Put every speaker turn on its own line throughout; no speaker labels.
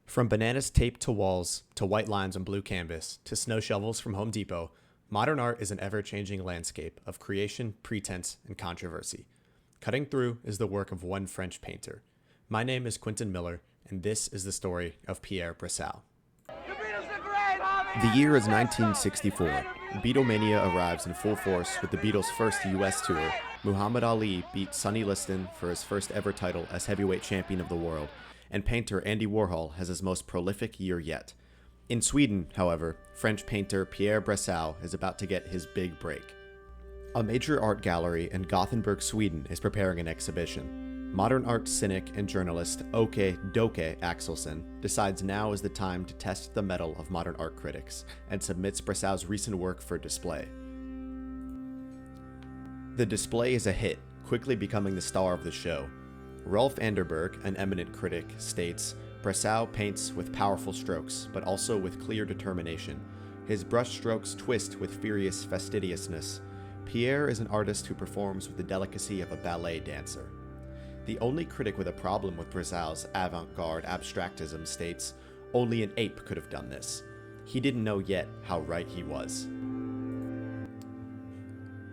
From bananas taped to walls, to white lines on blue canvas, to snow shovels from Home Depot, modern art is an ever-changing landscape of creation, pretense, and controversy. Cutting through is the work of one French painter. My name is Quentin Miller, and this is the story of Pierre Brassau. The year is 1964. Beatlemania arrives in full force with the Beatles' first U.S. tour. Muhammad Ali beat Sonny Liston for his first ever title as heavyweight champion of the world, and painter Andy Warhol has his most prolific year yet. In Sweden, however, French painter Pierre Brassau is about to get his big break. A major art gallery in Gothenburg, Sweden is preparing an exhibition. Modern art cynic and journalist Åke Doke Axelsson decides now is the time to test the mettle of modern art critics and submits Brassau's recent work for display. The display is a hit, quickly becoming the star of the show. Rolf Anderberg, an eminent critic, states, "Brassau paints with powerful strokes, but also with clear determination. His brush strokes twist with furious fastidiousness. Pierre is an artist who performs with the delicacy of a ballet dancer." The only critic with a problem with Brassau's avant-garde abstractism states, "Only an ape could have done this." He didn't know yet how right he was.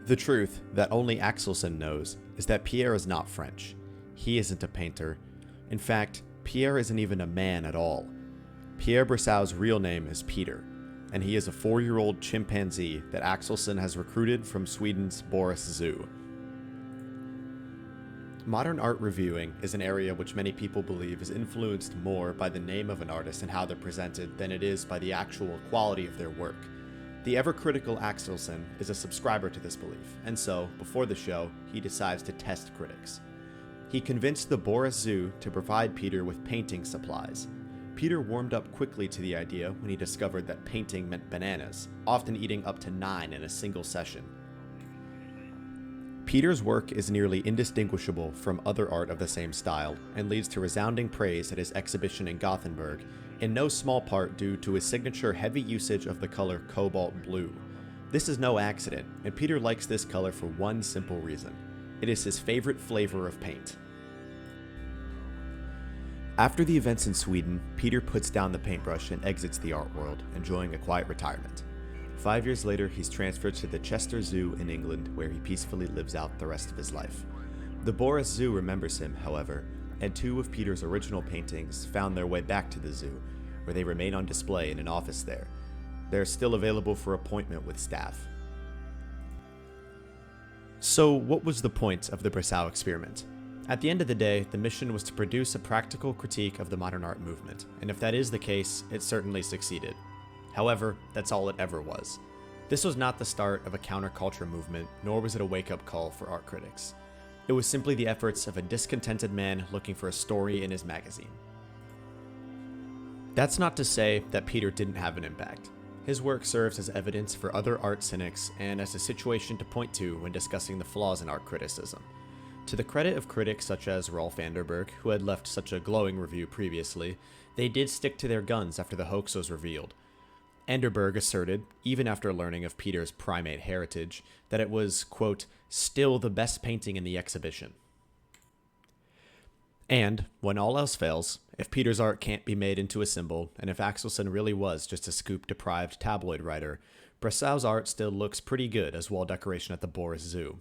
The truth that only Axelsson knows is that Pierre is not French. He isn't a painter. In fact, Pierre isn't even a man at all. Pierre Brassau's real name is Peter, and he is a 4-year-old chimpanzee that Axelsson has recruited from Sweden's Boris Zoo. Modern art reviewing is an area which many people believe is influenced more by the name of an artist and how they're presented than it is by the actual quality of their work. The ever-critical Axelsson is a subscriber to this belief, and so, before the show, he decides to test critics. He convinced the Boris Zoo to provide Peter with painting supplies. Peter warmed up quickly to the idea when he discovered that painting meant bananas, often eating up to 9 in a single session. Peter's work is nearly indistinguishable from other art of the same style, and leads to resounding praise at his exhibition in Gothenburg, in no small part due to his signature heavy usage of the color cobalt blue. This is no accident, and Peter likes this color for one simple reason. It is his favorite flavor of paint. After the events in Sweden, Peter puts down the paintbrush and exits the art world, enjoying a quiet retirement. 5 years later, he's transferred to the Chester Zoo in England, where he peacefully lives out the rest of his life. The Boris Zoo remembers him, however, and 2 of Peter's original paintings found their way back to the zoo, where they remain on display in an office there. They're still available for appointment with staff. So, what was the point of the Brassau experiment? At the end of the day, the mission was to produce a practical critique of the modern art movement, and if that is the case, it certainly succeeded. However, that's all it ever was. This was not the start of a counterculture movement, nor was it a wake-up call for art critics. It was simply the efforts of a discontented man looking for a story in his magazine. That's not to say that Peter didn't have an impact. His work serves as evidence for other art cynics and as a situation to point to when discussing the flaws in art criticism. To the credit of critics such as Rolf Anderberg, who had left such a glowing review previously, they did stick to their guns after the hoax was revealed. Anderberg asserted, even after learning of Peter's primate heritage, that it was, quote, "still the best painting in the exhibition." And, when all else fails, if Peter's art can't be made into a symbol, and if Axelsson really was just a scoop-deprived tabloid writer, Brassau's art still looks pretty good as wall decoration at the Boris Zoo.